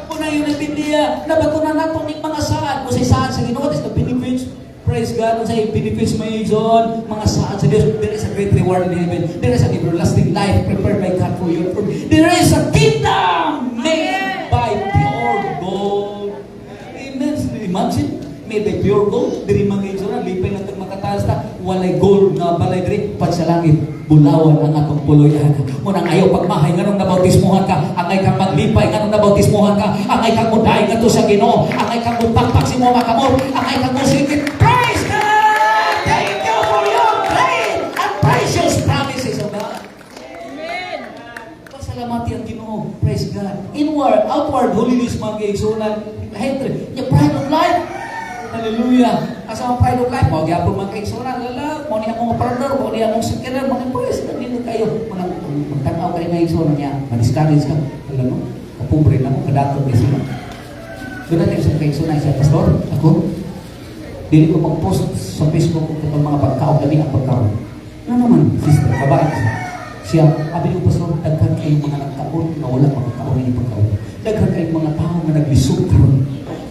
S1: Una yun ang Biblia, nabatunan natin ng mga saan. Kung saan sa Ginoo, is the benefits. Praise God. Kung sa'yo benefits mo yung zon, mga saan sa Diyos, there is a great reward in heaven. There is an everlasting life prepared by God for you. There is a kingdom made by pure gold. Amen. Imagine, made by pure gold. Diri mga igsoran, lipay na itong makataas na, walay gold na balay diri, pat sa langit, bulawan ang atong puloyan. Munang ayaw pagmahay, nganong nabautismuhan ka, angay kang maglipay, nganong nabautismuhan ka, angay kang muday nga to sa Ginoo, angay kang mutagpag si mo makamor, angay kang musikit. Praise God! Thank you for your great and precious promises of God.
S3: Amen.
S1: Pasalamati ang Ginoo. Praise God. Inward, outward holiness mga kaigsunan. Hatred. The pride of life. Hallelujah. Asa ang pride of life? Huwag yapon mga kaigsunan. Lala, mo niya mong partner, mo niya mong sikiran, mo niya praise. Nandito kayo. Magtanaw kayo na igsunan niya. Madiscourage ka. Alam mo, kapobre na mo, kadakot niya sila. Doon natin sa kaigsunan siya, Pastor, ako, dili ko mag-post sa Facebook itong mga pagkaon, dami ang pagkaon. Ano naman, sister, babae siya, abi ko Pastor, daghan kayong mga nagkaon na wala pagkaon yung pagkaon. Daghan kayong mga tao na naglisod karon.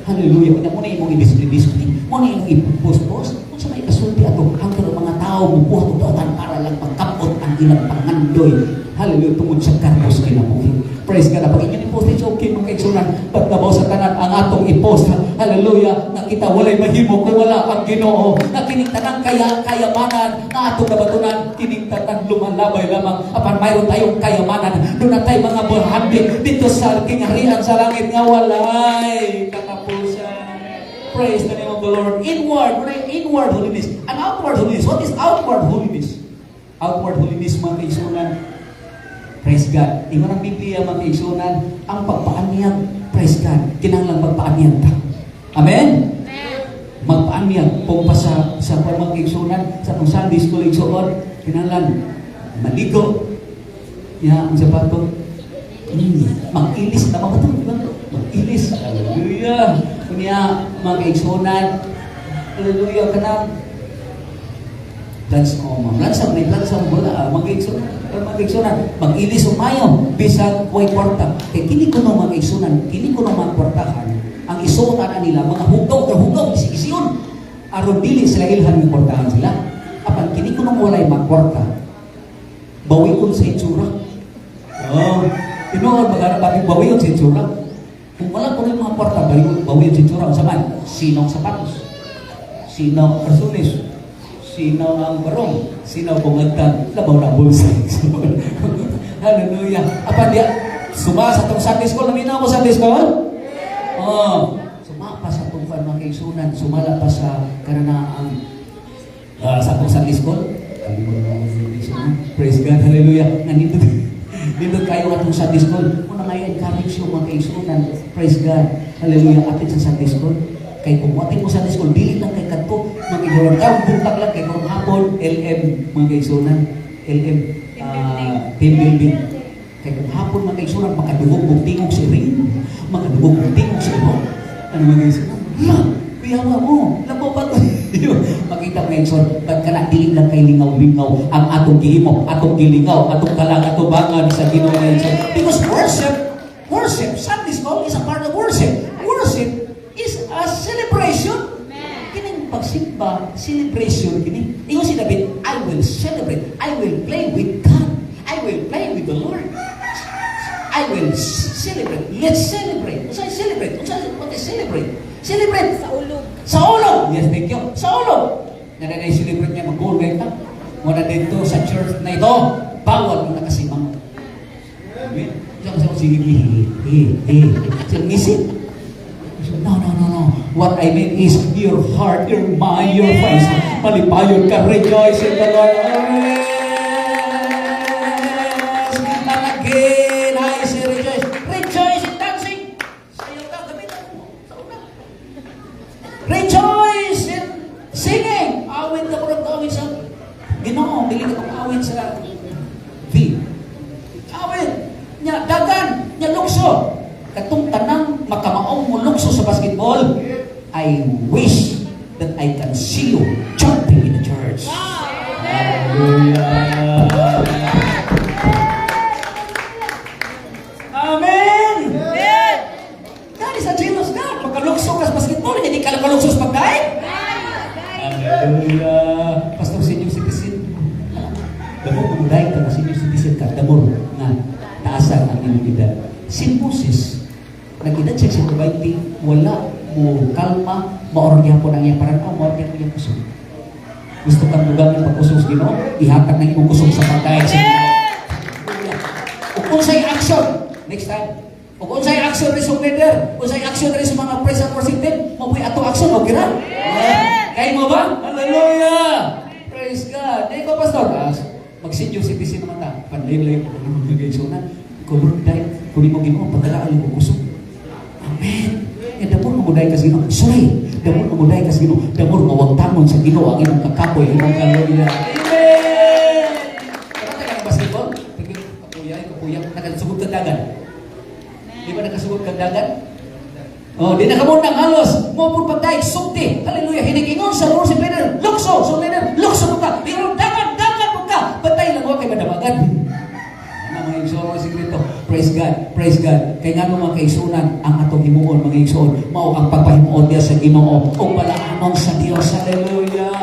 S1: Hallelujah. Kanya mo na yung i-display. Mo na yung i-post-post. Kung sa may kasulti ato, hanggang mga tao bubuhat o para lang pagkapot ang ilang pangandoy. Hallelujah. Tungod sa karpos kinabuhi. Praise God. Pag inyo i-post, it's okay mga kaigsunan. Ba't nabaw sa tanan ang atong i-post? Hallelujah. Nakita walay mahimo kung wala ang Ginoo. Na kinintanang kayamanan na atong nabatunan. Kinintanang lumalabay lamang. Apan mayroon tayong kayamanan. Doon na tayo mga buhandi dito sa kingharian sa langit nga walay katapusan. Praise the name of the Lord. Inward holiness. And outward holiness. What is outward holiness? Outward holiness mga kaigsunan. Praise God. Ingon ang Biblia mga kaigsunan, ang pagpaanyag, praise God, kinahanglan magpaanyag ka. Amen? Magpaanyag. Kung pa sa mga kaigsunan, sa kung Sunday school igsuon, kinahanglan maligo. Ang sapato. Mag-ilis na mga ito. Mag-ilis. Hallelujah. Kunya, mga kaigsunan. Hallelujah ka na. Lansang wala. Mga kaigsunan. Mag-ilis o mayo. Bisag way kwarta. Kaya kini ko mga kaigsunan, kini ko mga kwartahan. Ang isuotan nila, mga hugaw, isi-isiyon. Aron dili sila ilhan ng kwartahan sila. Apan, kini ko nung walay magkwarta. Bawi ko sa itsura. Tinuod, mag-arapagin, bawi ko sa itsura. Kung wala ko rin mga kwarta, bawi ko sa itsura. Saman, sinong sapatos? Sinong arsunis? Sino ang barong? Sino ang pungagtan? Labaw na bulsa. Hallelujah. Apa dia suma sa tong Sunday school, naminaw mo Sunday school? Oh, sumapa sa tong mga kaigsunan, sumala pa sa kananaang sa tong Sunday school. Praise God, hallelujah. Nandito kayo atong Sunday school. Kung nga encourage yung mga kaigsunan, praise God, hallelujah, atin sa Sunday school. Kay kung atin mo Sunday school, dili lang kay kadto, mga kaigsunan. Kaya buntag lang kay kung hapon, LM, mga kaigsunan, LM, team building. Kaya kung hapon mga kaigsunan, makadugog mong tingog si Ring, makadugog mong tingog si Ron. Ano mga kaigsunan? Biyawa mo, labo ba ito? Makita mo ngayon, ba't ka na dilim lang kay lingaw-lingaw ang atong gihimo, atong gilingaw, atong kalagatubangan sa Ginoo ngayon. Because worship, Sunday school is a part of worship. Worship is a celebration. Kining pagsimba, celebration, kini. Ingon si David, I will celebrate, I will play with God, I will play with the Lord. I will celebrate. Let's celebrate. Unsay celebrate? What is celebrate? Celebrate
S3: Sa ulog.
S1: sa ulog. Yes, thank you. Sa ulog. Nanay-celebrate niya mag-goal ngayon ka. Muna dito sa church na ito, bawal mo nakasimang. Amen? Sige, ngisip. No. What I mean is your heart, your mind, your face. Malipayon ka, rejoice in the Lord. And again, I say rejoice. Rejoice in dancing. Sayo ka, gamitan mo. Sa una. Rejoice in singing. Awit ka po awit sa Ginoo. Dili ka awit sa V. Awit. Nya dagan, nya lukso. Katong tanang makamaong mo lukso sa basketball. I wish that I can see you jumping in the church. Hallelujah. Amen. God is a jealous God. Pagkalukso ka sa basketball, hindi ka lang kalukso sa pagkain. Hallelujah. Pastor senior citizen. Damo kumuday ka na senior citizen ka. Damo nga taasan ang inyong edad. Si Moses, nag-edad siya sa 20, wala mo kalma, maorgya po ng iyang paranaw, maorgya po iyang kusog. Gusto kang lugang yung pagkusog sa Ginoo, ihatag na yung kusog sa pagkain sa Ginoo. Kung sa'y action, next time. O kung sa'y action rin sa leader, kung sa'y action rin sa mga praise and worship team, mabuhay ato action, okay ra? Kaya mo ba? Hallelujah! Praise God! Eh, ikaw, Pastor, mag-senior citizen naman ta. Panlay-lay po kung mag-gaysunan. Kulong dahil, kung di mo Ginoo, pagkalaan mo kusog. Amen! Eh, damor mamuday ka sa Ginoo. Sorry! Damor mamuday ka sa Ginoo. Damor mawagtangon sa Ginoo ang imong kakapoy, imong hallelujah. Amen! Kapag ka ng basketball, kapuyang, nakasugod ka dagan. Di ba nakasugod ka dagan? Oh, di na kamon ng halos. Mo pud pagdaig sukti. Hallelujah. Hinigingon sa worship leader. Lukso, so leader, lukso mo ka. Pero dagan mo ka. Patay lang ako kay madamagan. Ano mga igsoon mga sikreto? Praise God. Praise God. Kaya nga mga kaigsunan, ang atong himuon mga igsoon, mao ang pagpahimuon diya sa Ginoo o palaanon sa Dios. Hallelujah.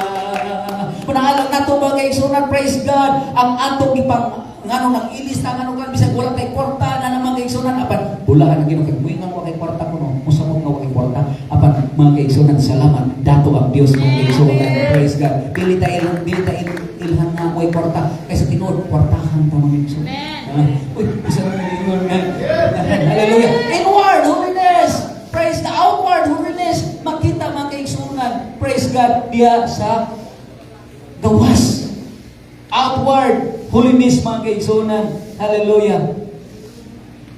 S1: Panahalang nato mga kaigsunan, praise God, ang atong ipang ngano nang ilis na ngano kan bisag wala kay kwarta na naman kay igsunan apan bulahan ang Ginoo kay muingon wa kay kwarta kuno musamot nga wa kay kwarta apan mga kaigsunan salamat dato ang Dios mga kaigsunan. Praise God. Dili ta ilhan nga way kwarta kaysa tinuod kwartahan ta mga kaigsunan. Uy isa na ingon nga. Hallelujah. Inward holiness. Praise the outward holiness. Makita mga kaigsunan. Praise God diya sa gawas. Outward holiness mga kaigsunan. Hallelujah.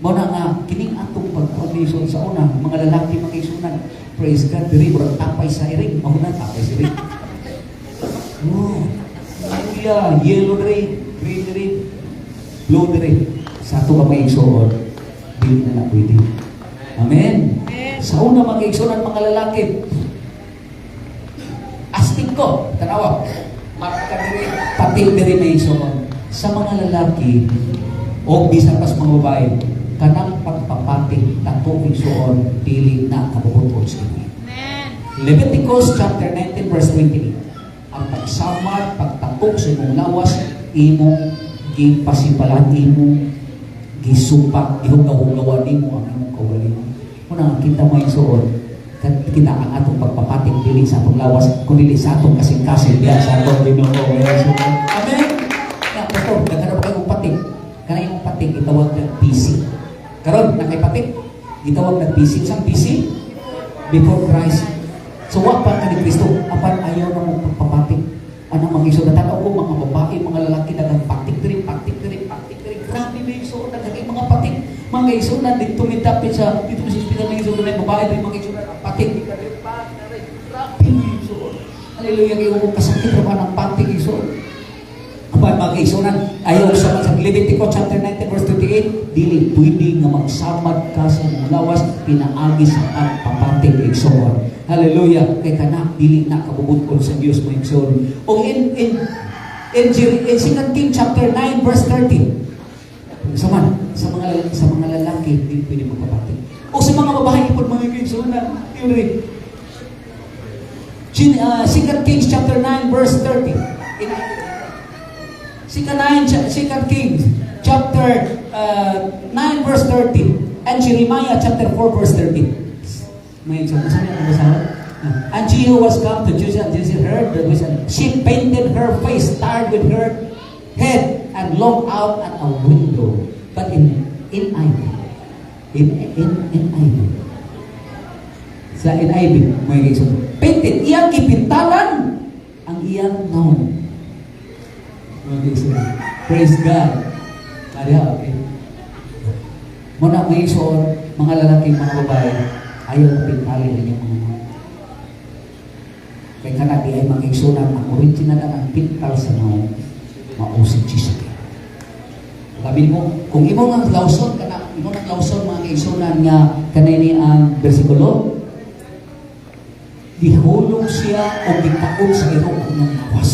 S1: Muna nga, kining atong pag-condition sa una, mga lalaki mga kaigsunan. Praise God. Diri, murag tapay sa iring. Mahuna, tapay sa iring. Oh. Hallelujah. Yellow diri, green diri, blue diri. Sa ato mga kaigsunan, di na pwede. Amen. Sa una mga kaigsunan, mga lalaki. Astig ko. Tanawa. Pati diri na igsoon sa mga lalaki o bisan pas mga babae kanang pagpapati nato igsoon dili na kabubuton sa inyo. Leviticus chapter 19 verse 28. Ang pagsamad, pagtatok sa imong lawas, imong gipasipalan, imong gisupak, gihugaw-hugawan nimo ang imong kaugalingon. Muna kita mo igsoon kita ang atong pagpapating dili sa atong lawas kundi sa atong kasing-kasing diya sa atong Ginoo. Amen. Na pastor, naghanap kayo pating. Kana yung pating gitawag na PC. Karon na kay pating gitawag na PC. Usang PC before Christ. So wa pa ka ni Kristo apan ayaw na mo pagpapating. Ano mag-isod na tanaw ko mga babae, mga lalaki dagang patik diri. Grabe may isod na kay mga patik. Mga isod na dito mitapit sa dito sa hospital ng isod na babae diri mga isod na patik. Grabe isod. Hallelujah kayo ko kasakit ra ng patik isod. Apan mga isonan ayaw sa Leviticus chapter 19 verse 28 dili pwede nga magsamad ka sa mga lawas pinaagi sa pagpapating igsoon. Hallelujah kay kana dili na kabubud-on sa Dios mo igsoon. O in 2 King chapter 9 verse 30 sa mga lalaki dili pwede magpapating. O sa mga babae ipon mga igsoon yun 2 Kings chapter 9 verse 30 2 Kings chapter 9 verse 30 and Jeremiah chapter 4 verse 30. May and Jehu was come to Josiah and Josiah heard the vision. She painted her face, starred with her head, and looked out at a window. But in ivy. Sa in ivy, may giso. Painted, iyang ipintalan ang iyang naon. Praise God. Okay. Muna may isuon, mga lalaki, mga babae, ayaw na pintalin ninyong mga naon. Kaya kana di ay mga isunan, ang original ang pintal sa naon, mausig Jezebel. Sabi mo, kung imo nga klauson, imo nga klauson mga isunan nga kanini ang bersikulo, dihulong siya o gitaon sa irong ng lawas.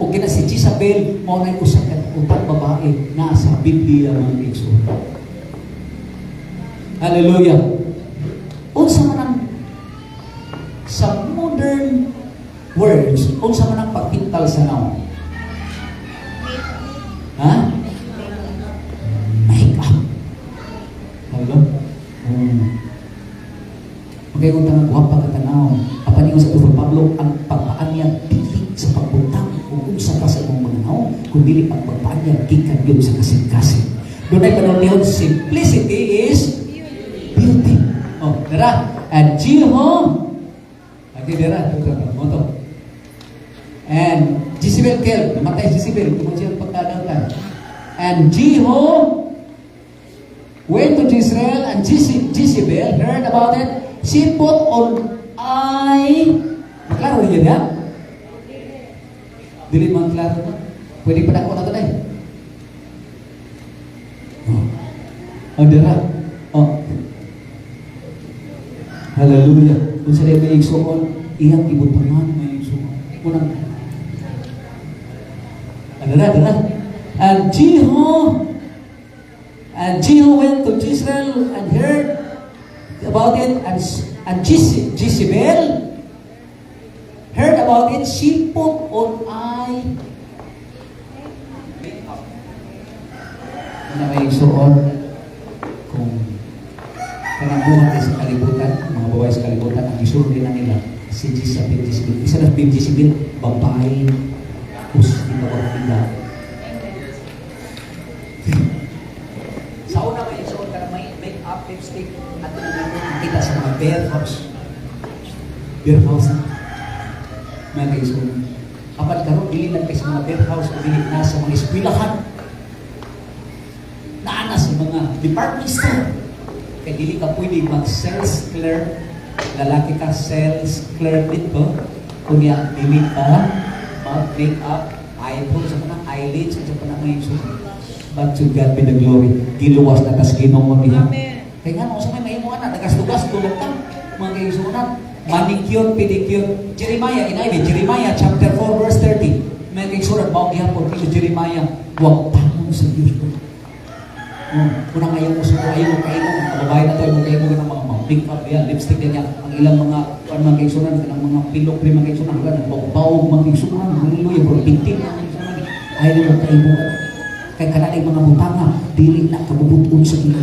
S1: O kina si Jezebel, mo na usap at utang babae na sa Biblia mga igsoon. Hallelujah. Unsa man ang sa modern words, unsa man ang pagpintal sa naon? Ha? Make up. Hello? Okay, kung tangang guwapa ka tanaw, apan yung sa Turo Pablo, ang pagpaanyag dili sa pagbuntang kung sa ka sa mong mga naon, kung dili ang pagpaanyag gikan yun sa kasing-kasing. Doon ay panunihon, simplicity is beauty. Oh, dara. And Jehu, okay, dara. Moto. And Jezebel killed, namatay Jezebel, tumunsin ang pagkadautan. And Jehu went to Israel, and Jezebel heard about it. She put on klaro yun ya? Dili man klaro na. Pwede pa na ako na ito na eh. Ang dira. Oh. Hallelujah. Kung sa may igsoon, iyang ibutangan may igsoon. Unang. Ang dira. And Jehu went to Israel and heard about it, and Jezebel heard about it. She put on makeup. Na may igsoon kung kanang sa kalibutan, mga babae sa kalibutan, ang isulong din na nila si Jezebel. Isa na Jezebel, babae, pusti na nila. Sa una may isuot ka na may make-up, lipstick, at nakita sa mga beerhouse. Beerhouse na. Mga kaisuot. Kapag karoon, dili lang kayo sa mga beerhouse, o dili na sa mga eskwelahan. Naana sa mga department store. Kaya dili ka pwede mag-sales clerk, lalaki ka sales clerk dito, kunya dili ka mag-make-up, eyebrows, sa mga eyelids, sa mga may isuot. But to God be the glory. Giluwas na tas Ginoo niya. Kaya nga, sa may mahimo na, nagas-tugas, tulog ka, mga kaisunan. Manicure, pedicure. Jeremiah, Jeremiah chapter 4 verse 30. Mga kaisunan, bawang gihapon, kilo Jeremiah, huwag tanong sa Diyos ko. Unang ayaw mo sa ayaw mo kayo, ang babae na to, ayaw mo kayo ng mga make-up, yan, lipstick din yan. Ang ilang mga kaisunan, ang mga pilok, mga kaisunan, bawang mga kaisunan, hallelujah, bro, pinting mga kaisunan. Ayaw mo kayo mo. Kaya kanalay mga butanga, dili na kabubuton sa ilo.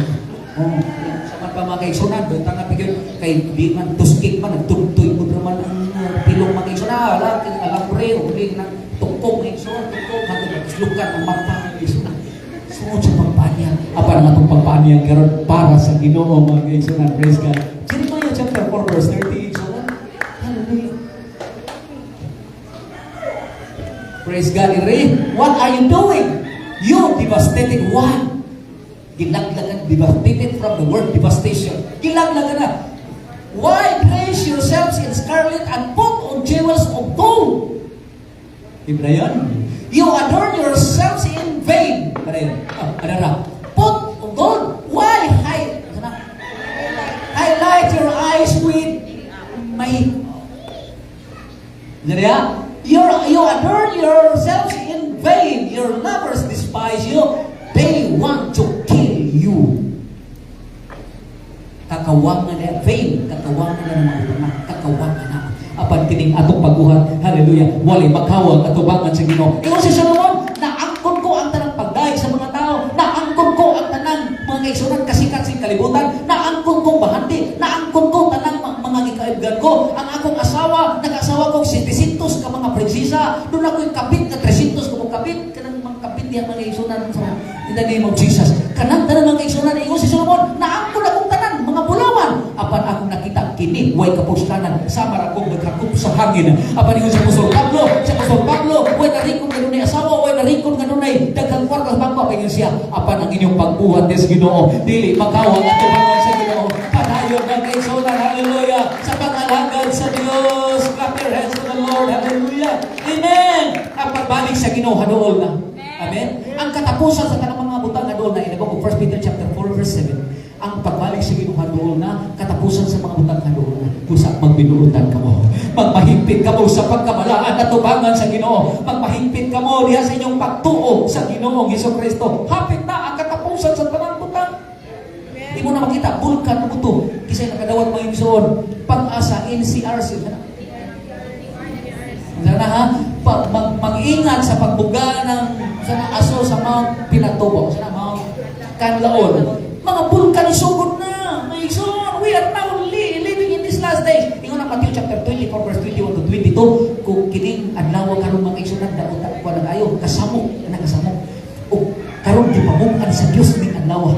S1: Sama pa mga kaisunan, butanga pigil, kay di man tuskik man, nagtugtoy mo naman ang pilong mga kaisunan, alam ko rin, huli ng tukong mga kaisunan, tukong, hanggang naglukan ng mata mga kaisunan. pagpaniyang karon para sa Ginoo mga kaigsunan. Praise God. Jeremiah chapter 4 verse 30. So, hallelujah. Praise God. Iri, what are you doing? You devastated one. Gilaglagan, devastated from the word devastation. Gilaglagan na. Why dress yourselves in scarlet and put on jewels of gold? Diba yan? You adorn yourselves in vain. Ano yun? Ano na? Put on gold. Why highlight your eyes with my... Ano yan? You adorn yourselves in vain. Your lovers despise you. They want to kill you. Kakawangan na, vain, kakawangan na ng mga anak, kakawangan na. Apan kining atong pagbuhat, hallelujah, wali makawang atubangan sa Ginoo. Ingon si Solomon, naangkon ko ang tanang pagdaig sa mga tao, naangkon ko ang tanang mga kaigsunan kasikat sa kalibutan, naangkon ko bahandi, naangkon ko tanang mga gikaibgan ko, ang akong asawa, nag-asawa kong 700 ka mga prinsesa, doon ako'y kapit na 300 ka mga kapit, kanang mga kapit niya mga kaigsunan sa in the name of Jesus. Kanang tanang mga kaigsunan, ingon si Solomon, naangkon akong tanan, mga bulawan, apan akong nakita kini way kapuslanan sama ra kong naghakup sa hangin. Apan ingon sa Apostol Pablo, way narikon kanunay asawa, way narikon kanunay daghang kwarta sa bangko paingon siya. Apan ang inyong pagbuhat des Ginoo, dili makawang at tumangon sa Ginoo. Padayon ng kaigsunan, hallelujah, sa pag-alagad sa Dios. Clap your hands to the Lord, hallelujah. Amen. Ang pagbalik sa Ginoo haduol na. Amen. Ang katapusan sa tanang mga butang haduol na inabot ko 1 Peter chapter 4 verse 7. Ang pagbalik sa Ginoo haduol na, katapusan sa mga butang haduol na, kusa magbinuutan ka mo, magmahigpit ka mo sa pagkamalaan at tubangan sa Ginoo, magmahigpit ka mo diha sa inyong pagtuo sa Ginoong Hesukristo. Hapit na ang katapusan sa tanang butang. Di mo na makita, bulkan na buto, kisay nakadawat mga igsoon, pag-asa, NCRC, sana ha, mag-ingat sa pagbuga ng sana aso sa Mount Pinatubo, sana Mount Canlaon. Mga bulkan isugod na, mga igsoon. We are now living in these last days. Ingon ang Matthew chapter 24 verse 21 to 22, kung kining adlaw karon mga igsoon daot ko na kayo, kasamok, o karon gipamukan sa Dios ning adlaw.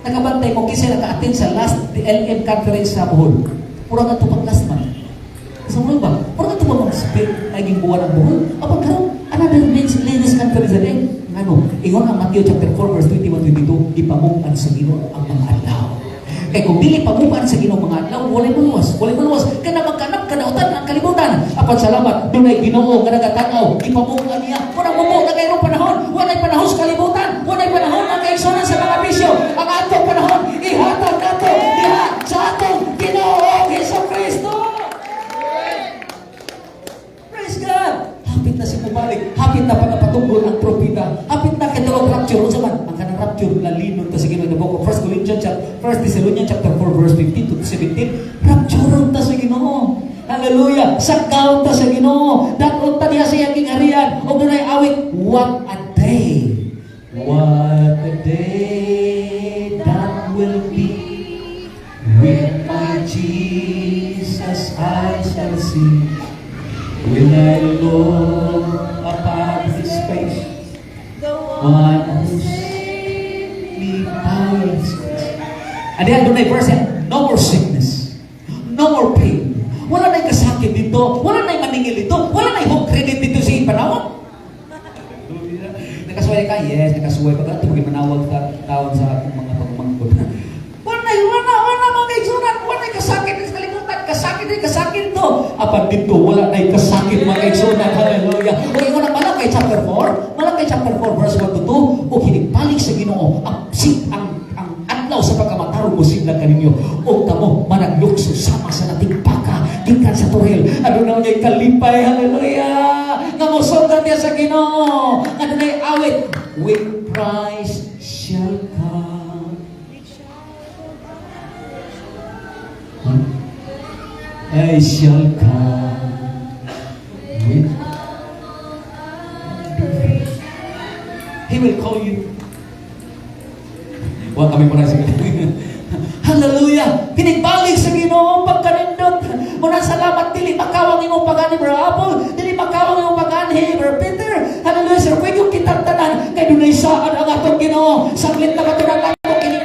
S1: Nakabantay mo kisay naka-attend sa last LM conference sa Bohol. Pura ka tupang last month. Kasamol ba? Pura ka tupang speak naging buwan ang Bohol. Apa karon another ladies conference din. Ano? Ingon ang Matthew chapter 4 verse 21-22, ipamukan sa Ginoo ang mga adlaw. Kaya kung dili pamukan sa Ginoo mga adlaw, walay maluwas. Kana magkanap kadautan ang kalibutan. Apan salamat, dunay Ginoo nga nagatanaw, ipamukan niya. Murag mubo na kayong panahon, walay panahon sa kalibutan, walay panahon ang kaigsunan sa mga bisyo. Ang atong panahon, ihatag nato diha sa atong Ginoo Hesukristo. Praise God. Hapit na si mubalik, hapit na pagpatumbol ang propeta, hapit na kadawag rapture sa man. Ang kanang rapture lalinon ta sa Ginoo na book of 1 Thessalonians chapter 4 verse 15 to 17. Rapture ta sa Ginoo. Hallelujah. Sakaw ta sa Ginoo. Dakot ta diha sa iyang kingharian. Og dunay awit, what a day. What a day that will be when my Jesus I shall see. When I look upon His face, one who saved me by His grace. And then doon ay verse, no more sickness, no more pain. Wala na'y kasakit dito, wala na'y maningil dito, wala na'y home credit dito sa panahon. Nakasuway ka? Yes, nakasuway ka. Ito maging manawag ka tawag sa aking mga pagmangkot. Wala mga kaigsunan, wala na'y kasakit sa kalimutan, kasakit to. Apan dito, wala na'y kasakit mga kaigsunan. Hallelujah. O ingon ang Malakay chapter 4 verse 1 to 2, o hinigpalik sa Ginoo ang adlaw sa pagkamatarong mo sigla kaninyo. O kamo managlukso sama sa nating baka gikan sa turel. Ano na niya kalipay, hallelujah. Nga mo sundan niya sa Ginoo. Ano na awit, with Christ shall come. I shall come with He will call you. Huwag kami muna sa hallelujah! Kinigbalik sa Ginoo pagkanindot. Muna salamat, dili makawang imong pagani, Bro Apple. Dili makawang imong pagani, Bro Peter. Hallelujah, sir. Pwede yung kitang tanan. Kaya dunay saan ang atong Ginoo. Saglit na ba ito ng kini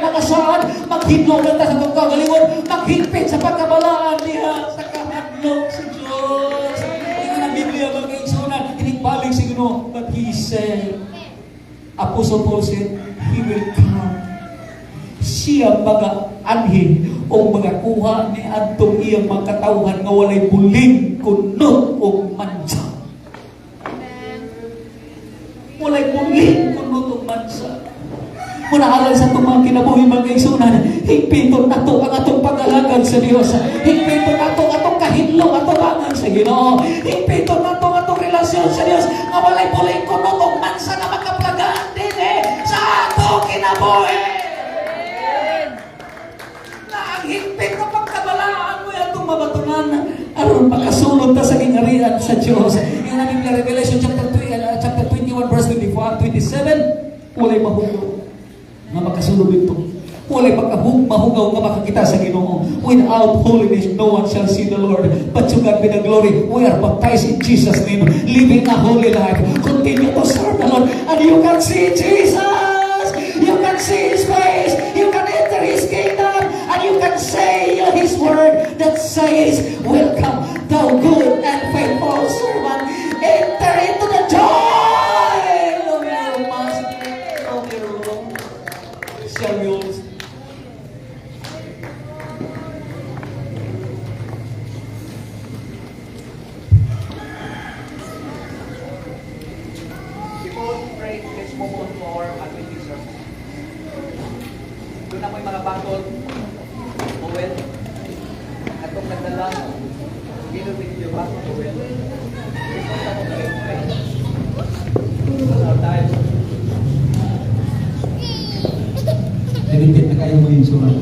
S1: Maghidlok lang ta sa itong kagalingon. Maghigpit sa pagkabalaan niya sa kahadlok sa Diyos. Ito na Biblia mga kaigsunan. Inibalik si Ginoo. But He said, Apostle Paul said, He will come. Siya mga anhi o mga kuha ni Antong iyang mga katawhan nga walay buling kunot o mansa. Walay buling kunot o mansa. Munaalan sa itong mga kinabuhi mga kaigsunan, higpiton na ito ang atong pag-alagad sa Diyos. Higpiton na ito ang atong kahidlong atubangan sa Ginoo. Higpiton na ito ang atong relasyon sa Diyos nga walay buling kunot o mansa na makaplagaan din sa atong kinabuhi. Higpit na pagkabalaan mo itong mabatunan aron makasulod ta sa gingarian sa Diyos. Yung namin na Revelation chapter 21 verse 27, walay mahugaw nga makasulod ito. Walay mahugaw nga makakita sa Ginoo. Without holiness, no one shall see the Lord. But to God be the glory. We are baptized in Jesus' name, living a holy life. Continue to serve the Lord. And you can see Jesus. You can see His face. You can enter His kingdom. And you can say His word that says, welcome, thou good and faithful servant. Enter into the joy of your master, of your Lord. Shall we all stand?
S4: Before we pray, let's move on to our Adventist service. Doon na may mga bangkol, Noel, atong nagdala, ginawin niyo ba, Noel? Let's move on to pray. Our time.
S2: Limited na kayo mo yung sulat.